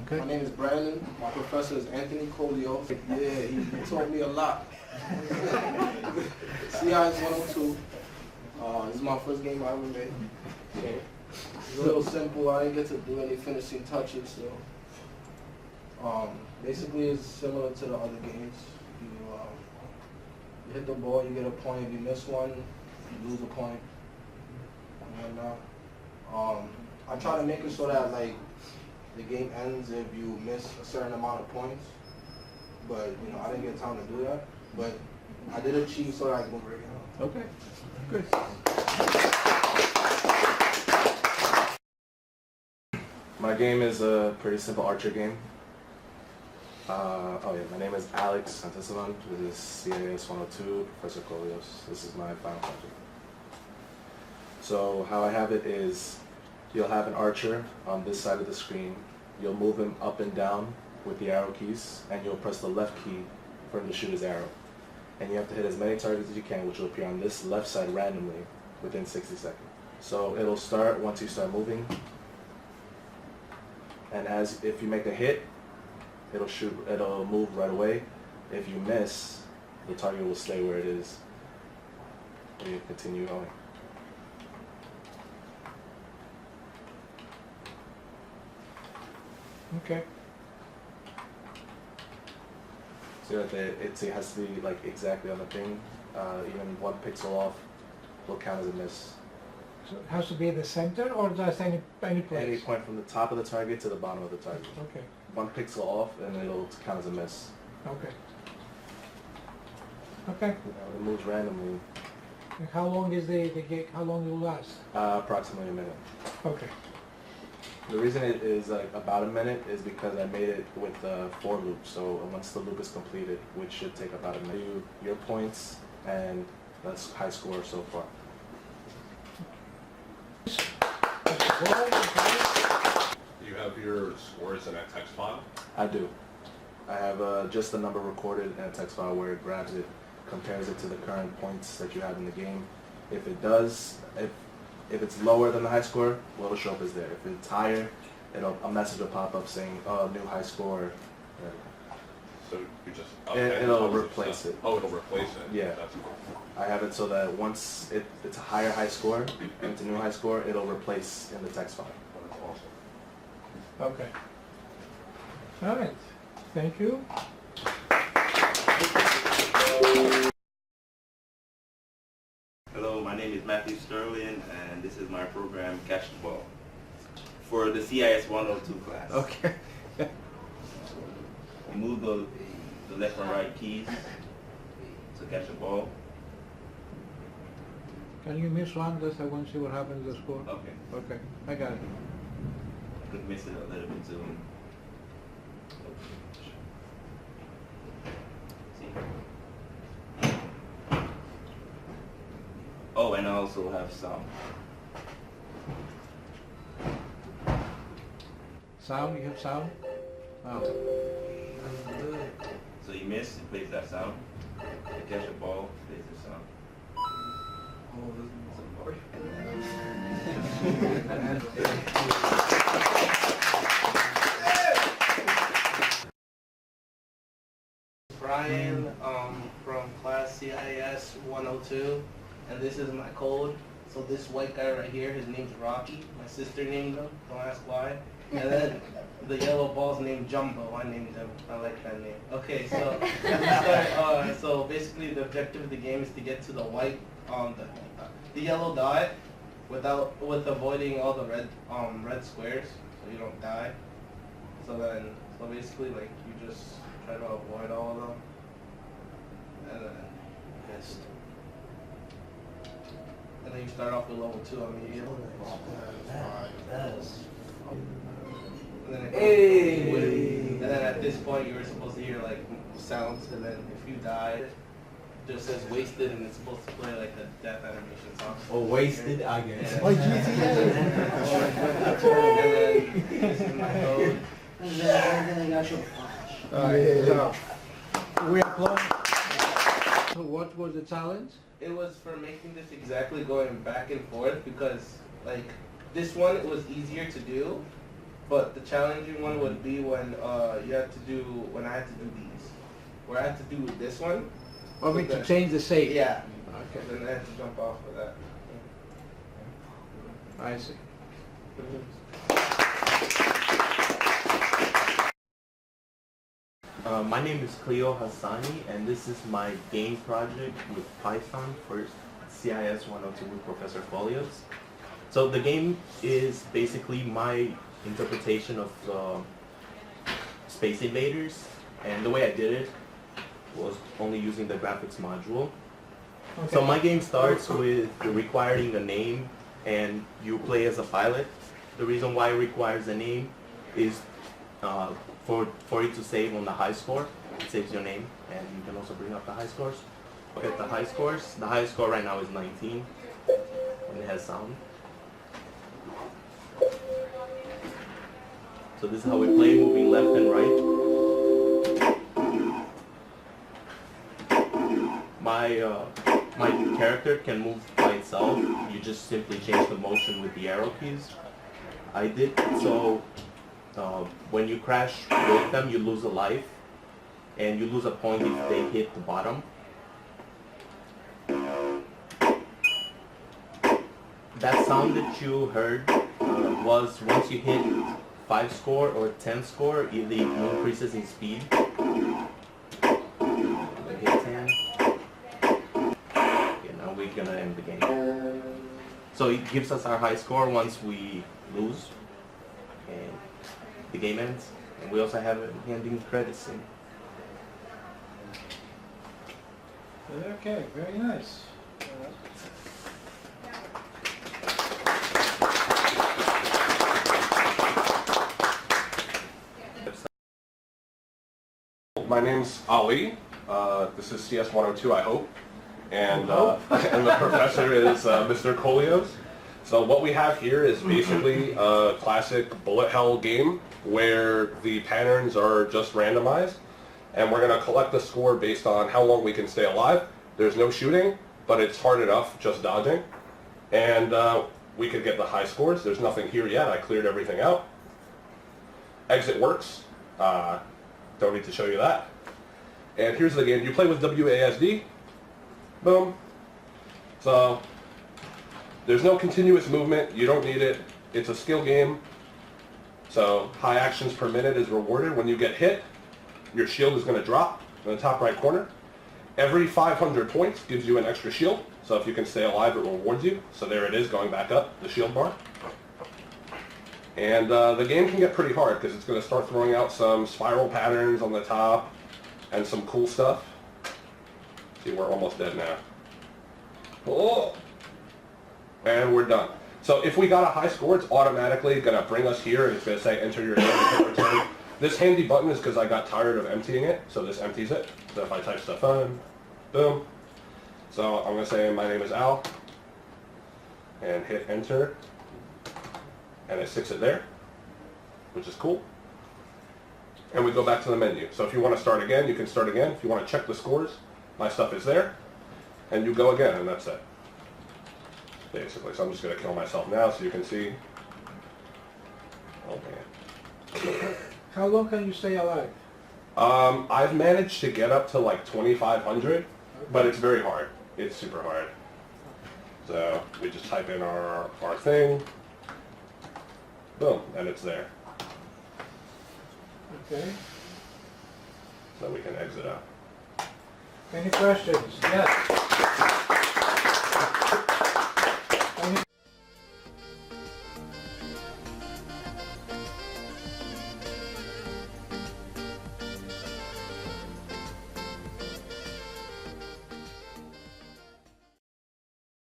Okay. My name is Brandon. My professor is Anthony Colio. Yeah, he taught me a lot. CIS102. This is my first game I ever made. So it's a little simple. I didn't get to do any finishing touches. So basically, it's similar to the other games. You hit the ball, you get a point. If you miss one, you lose a point. And I try to make it so that like the game ends if you miss a certain amount of points. But I didn't get time to do that. But I did achieve so that I can break it out. Okay. Good. My game is a pretty simple archer game. My name is Alex Santisalon. This is CIS102, Professor Colios. This is my final project. So how I have it is, you'll have an archer on this side of the screen. You'll move him up and down with the arrow keys, and you'll press the left key for him to shoot his arrow. And you have to hit as many targets as you can, which will appear on this left side randomly within 60 seconds. So it'll start once you start moving. And if you make a hit, it'll move right away. If you miss, the target will stay where it is. And you continue going. Okay. So that it has to be like exactly on the thing. Even 1 pixel off will count as a miss. So it has to be the center or just any place? Any point from the top of the target to the bottom of the target. Okay. 1 pixel off, and it'll count as a miss. Okay. Okay. It moves randomly. And how long is the game? How long will it last? Approximately a minute. Okay. The reason it is like about a minute is because I made it with the for loop. So once the loop is completed, which should take about a minute, your points, and that's high score so far. Do you have your scores in a text file? I do. I have just the number recorded in a text file where it grabs it, compares it to the current points that you have in the game. If it does, if it's lower than the high score, well, it'll show up as there. If it's higher, a message will pop up saying, "Oh, new high score." So you just It'll replace it. Oh, it'll replace it. Yeah. That's cool. I have it so that once it's a higher high score and it's a new high score, it'll replace in the text file. That's awesome. Okay. All right. Thank you. Hello, my name is Matthew Sterling, and this is my program, Catch the Ball, for the CIS102 class. Okay. You move the left and right keys to catch the ball. Can you miss one? Just I want to see what happens to the score. Okay. Okay. I got it. I could miss it a little bit too. See. Oh, and I also have sound. Sound? You have sound? Wow. So you miss, it plays that sound. You catch the ball, it plays the sound. Brian from class CIS102, and this is my code. So this white guy right here, his name's Rocky. My sister named him, don't ask why. And then the yellow ball's named Jumbo. I named him. I like that name. Okay, so so basically the objective of the game is to get to the white, the yellow dot, with avoiding all the red squares, so you don't die. So basically like you just try to avoid all of them, and then missed. And then you start off with level 2 immediately. And then at this point you were supposed to hear like sounds, and then if you died, it just says wasted, and it's supposed to play like a death animation song. Oh, wasted, I guess. Yeah. Oh, GTA. And then this is my code. And then I got your flash. All right. So we applaud. So what was the challenge? It was for making this exactly going back and forth, because like this one it was easier to do, But the challenging one would be when when I had to do these. Where I had to do this one. I mean, to change the shape. Yeah. Okay, Then I had to jump off of that. I see. My name is Cleo Hassani, and this is my game project with Python for CIS102 with Professor Folios. So the game is basically my interpretation of Space Invaders, and the way I did it was only using the graphics module. So my game starts with requiring a name, and you play as a pilot. The reason why it requires a name is for it to save on the high score. It saves your name, and you can also bring up the high scores. Look at the high scores. The highest score right now is 19, and it has sound. So this is how we play, moving left and right. My character can move by itself. You just simply change the motion with the arrow keys. I did so when you crash with them, you lose a life, and you lose a point if they hit the bottom. That sound that you heard was once you hit 5 score or 10 score, it increases in speed. We hit 10. Okay, now we're gonna end the game. So it gives us our high score once we lose, and the game ends. And we also have an ending credits scene. Okay, very nice. My name's Ali. This is CS102, I hope. And, and the professor is Mr. Colios. So what we have here is basically a classic bullet hell game where the patterns are just randomized. And we're going to collect the score based on how long we can stay alive. There's no shooting, but it's hard enough just dodging. And we could get the high scores. There's nothing here yet. I cleared everything out. Exit works. Don't need to show you that. And here's the game. You play with WASD. Boom. So there's no continuous movement. You don't need it. It's a skill game. So high actions per minute is rewarded. When you get hit, your shield is going to drop in the top right corner. Every 500 points gives you an extra shield. So if you can stay alive, it rewards you. So there it is, going back up, the shield bar. And the game can get pretty hard because it's going to start throwing out some spiral patterns on the top and some cool stuff. See, we're almost dead now. Oh! And we're done. So if we got a high score, it's automatically going to bring us here, and it's going to say enter your name and return. This handy button is because I got tired of emptying it, so this empties it. So if I type stuff in, boom. So I'm going to say my name is Al, and hit enter. And it sticks it there, which is cool. And we go back to the menu. So if you want to start again, you can start again. If you want to check the scores, my stuff is there. And you go again, and that's it. Basically. So I'm just going to kill myself now so you can see. Oh, man. How long can you stay alive? I've managed to get up to like 2,500, but it's very hard. It's super hard. So we just type in our thing. Boom, and it's there. Okay. So we can exit out. Any questions? Yes.